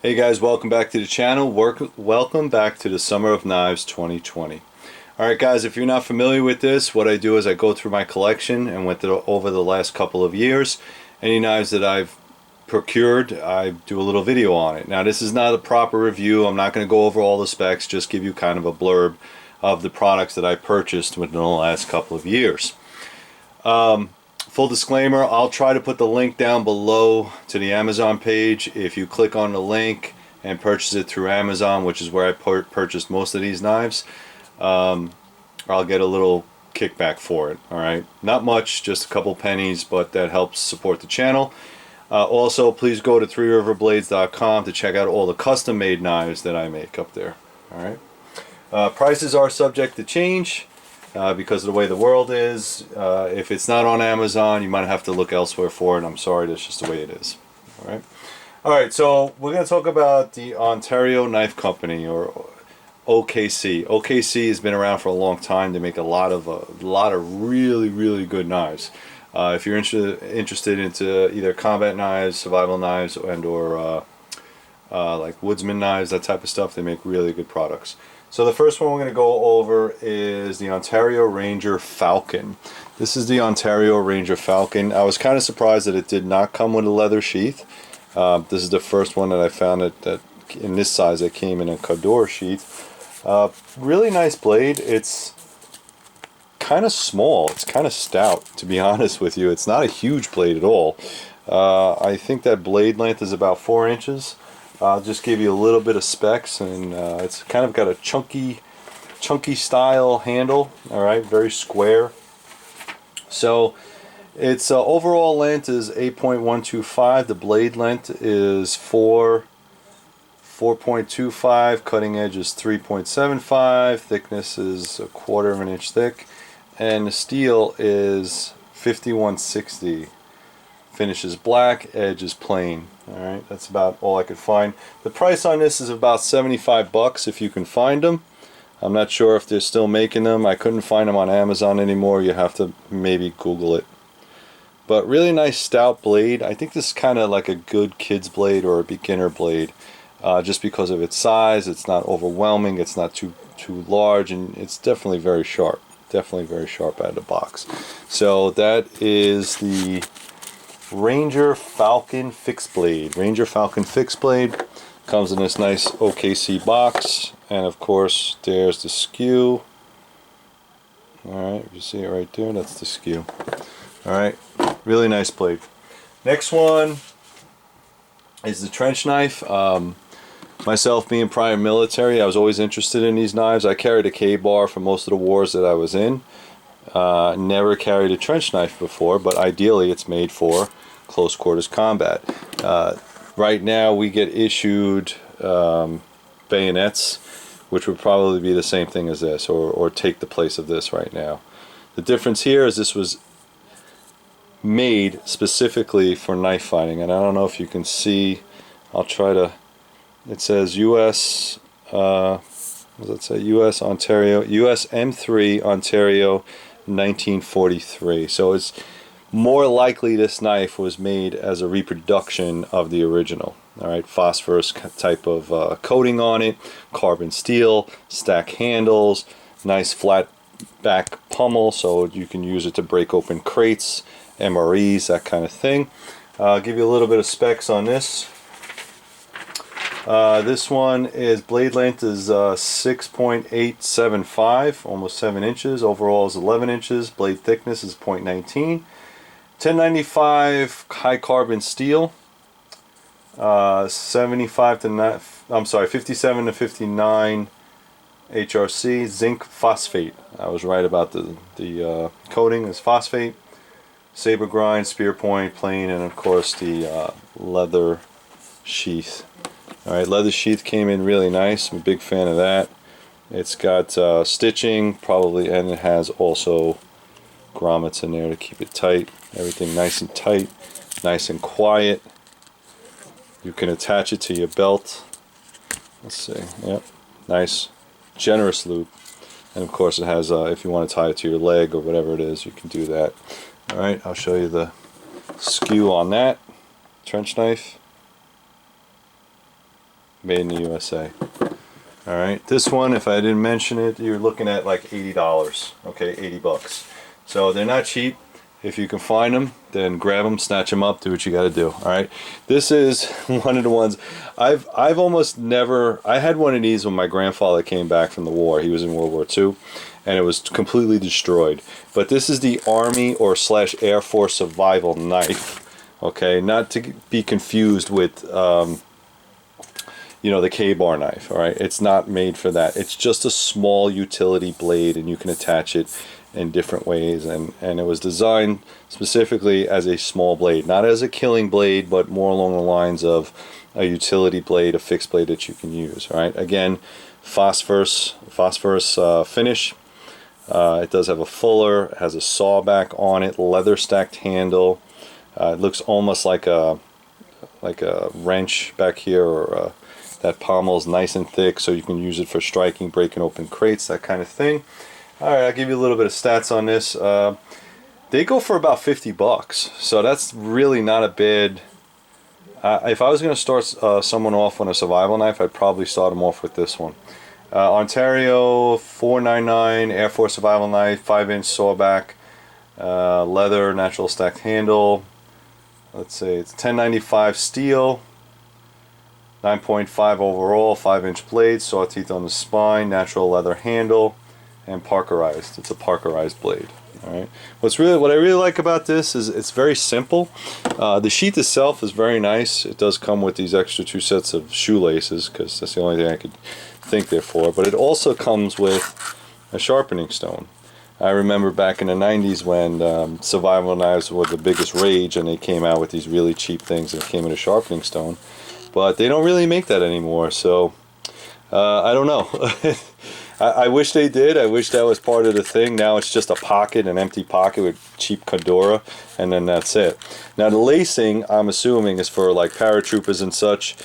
Hey guys, welcome back to the channel. Welcome back to the Summer of Knives 2020. Alright guys, if you're not familiar with this, what I do is I go through my collection and went over the last couple of years. Any knives that I've procured, I do a little video on it. Now this is not a proper review. I'm not going to go over all the specs, just give you kind of a blurb of the products that I purchased within the last couple of years. Full disclaimer, I'll try to put the link down below to the Amazon page. If you click on the link and purchase it through Amazon, which is where I purchased most of these knives, I'll get a little kickback for it. Alright, not much, just a couple pennies, but that helps support the channel. Also, please go to threeriverblades.com to check out all the custom made knives that I make up there. Alright, prices are subject to change. Because of the way the world is. If it's not on Amazon, you might have to look elsewhere for it. I'm sorry, that's just the way it is. Alright, so we're going to talk about the Ontario Knife Company, or OKC. OKC has been around for a long time. They make a lot of really good knives. If you're interested into either combat knives, survival knives, and or like woodsman knives, that type of stuff, they make really good products. So the first one we're going to go over is the Ontario Ranger Falcon. This is the Ontario Ranger Falcon. I was kind of surprised that it did not come with a leather sheath. This is the first one that I found that in this size that came in a Cador sheath. Really nice blade. It's kind of small. It's kind of stout, to be honest with you. It's not a huge blade at all. I think that blade length is about 4 inches. I'll just give you a little bit of specs, and it's kind of got a chunky style handle. All right, very square. So its overall length is 8.125. The blade length is 4.25. Cutting edge is 3.75. Thickness is 1/4 inch thick, and the steel is 5160. Finish is black, edge is plain. Alright, that's about all I could find. The price on this is about 75 bucks if you can find them. I'm not sure if they're still making them. I couldn't find them on Amazon anymore. You have to maybe Google it. But really nice stout blade. I think this is kind of like a good kid's blade or a beginner blade. Just because of its size, it's not overwhelming, it's not too large, and it's definitely very sharp. Definitely very sharp out of the box. So that is the Ranger Falcon fixed blade. Ranger Falcon fixed blade comes in this nice OKC box, and of course there's the skew. Alright, you see it right there, that's the skew. Alright, really nice blade. Next one is the trench knife. Myself being prior military, I was always interested in these knives. I carried a K-bar for most of the wars that I was in. Never carried a trench knife before, but ideally it's made for close quarters combat. Right now we get issued bayonets, which would probably be the same thing as this, or take the place of this right now. The difference here is this was made specifically for knife fighting, and I don't know if you can see. I'll try to. It says U.S. What does it say? U.S. Ontario, U.S. M3 Ontario 1943. So it's more likely this knife was made as a reproduction of the original. Alright, phosphorus type of coating on it, carbon steel, stack handles, nice flat back pummel so you can use it to break open crates, MREs, that kind of thing. I'll give you a little bit of specs on this. This one is blade length is 6.875, almost 7 inches. Overall is 11 inches. Blade thickness is 0.19. 1095 high carbon steel. 57 to 59 HRC zinc phosphate. I was right about the coating is phosphate. Saber grind, spear point, plain, and of course the leather sheath. Alright, leather sheath came in really nice. I'm a big fan of that. It's got stitching, probably, and it has also grommets in there to keep it tight. Everything nice and tight, nice and quiet. You can attach it to your belt. Let's see, yep, nice, generous loop. And of course it has, if you want to tie it to your leg or whatever it is, you can do that. Alright, I'll show you the skew on that trench knife. made in the USA. All right, this one, if I didn't mention it, you're looking at like $80. Okay, 80 bucks. So they're not cheap. If you can find them, then grab them, snatch them up, do what you got to do. All right, this is one of the ones I've almost never. I had one of these when my grandfather came back from the war. He was in World War II, and it was completely destroyed. But this is the Army or / Air Force survival knife. Okay, not to be confused with you know, the K-bar knife. All right, it's not made for that. It's just a small utility blade, and you can attach it in different ways, and it was designed specifically as a small blade, not as a killing blade, but more along the lines of a utility blade, a fixed blade that you can use. All right, again, phosphorus finish. It does have a fuller, it has a sawback on it, leather stacked handle. It looks almost like a wrench back here, or that pommel is nice and thick, so you can use it for striking, breaking open crates, that kind of thing. Alright, I'll give you a little bit of stats on this. They go for about 50 bucks, so that's really not a bad. If I was going to start someone off on a survival knife, I'd probably start them off with this one. Ontario, $4.99, Air Force survival knife, 5-inch sawback, leather, natural stacked handle. Let's say it's $10.95 steel, 9.5 overall, 5-inch blade, saw teeth on the spine, natural leather handle, and parkerized. It's a parkerized blade. All right. What I really like about this is it's very simple. The sheath itself is very nice. It does come with these extra 2 sets of shoelaces, because that's the only thing I could think they're for. But it also comes with a sharpening stone. I remember back in the 90s when survival knives were the biggest rage, and they came out with these really cheap things that came with a sharpening stone. But they don't really make that anymore, so I don't know. I wish they did. I wish that was part of the thing. Now it's just a pocket, an empty pocket with cheap Condora, and then that's it. Now the lacing, I'm assuming, is for like paratroopers and such,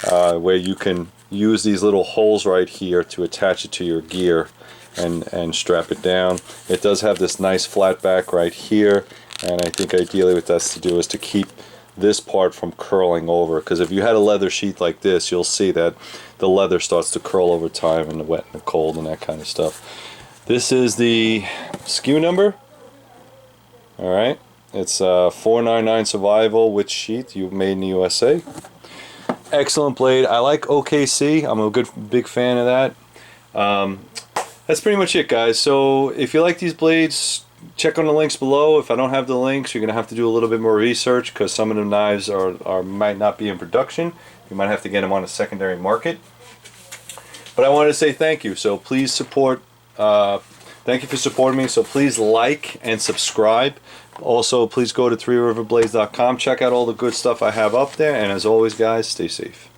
where you can use these little holes right here to attach it to your gear and strap it down. It does have this nice flat back right here, and I think ideally what that's to do is to keep this part from curling over, because if you had a leather sheath like this, you'll see that the leather starts to curl over time in the wet and the cold and that kind of stuff. This is the SKU number. All right, it's $4.99 survival with sheath, made in the USA. Excellent blade. I like OKC. I'm a big fan of that. That's pretty much it, guys. So if you like these blades, check on the links below. If I don't have the links, you're gonna have to do a little bit more research, because some of the knives might not be in production. You might have to get them on a secondary market. But I wanted to say thank you. So please support. Thank you for supporting me. So please like and subscribe. Also, please go to 3riverblades.com. Check out all the good stuff I have up there. And as always, guys, stay safe.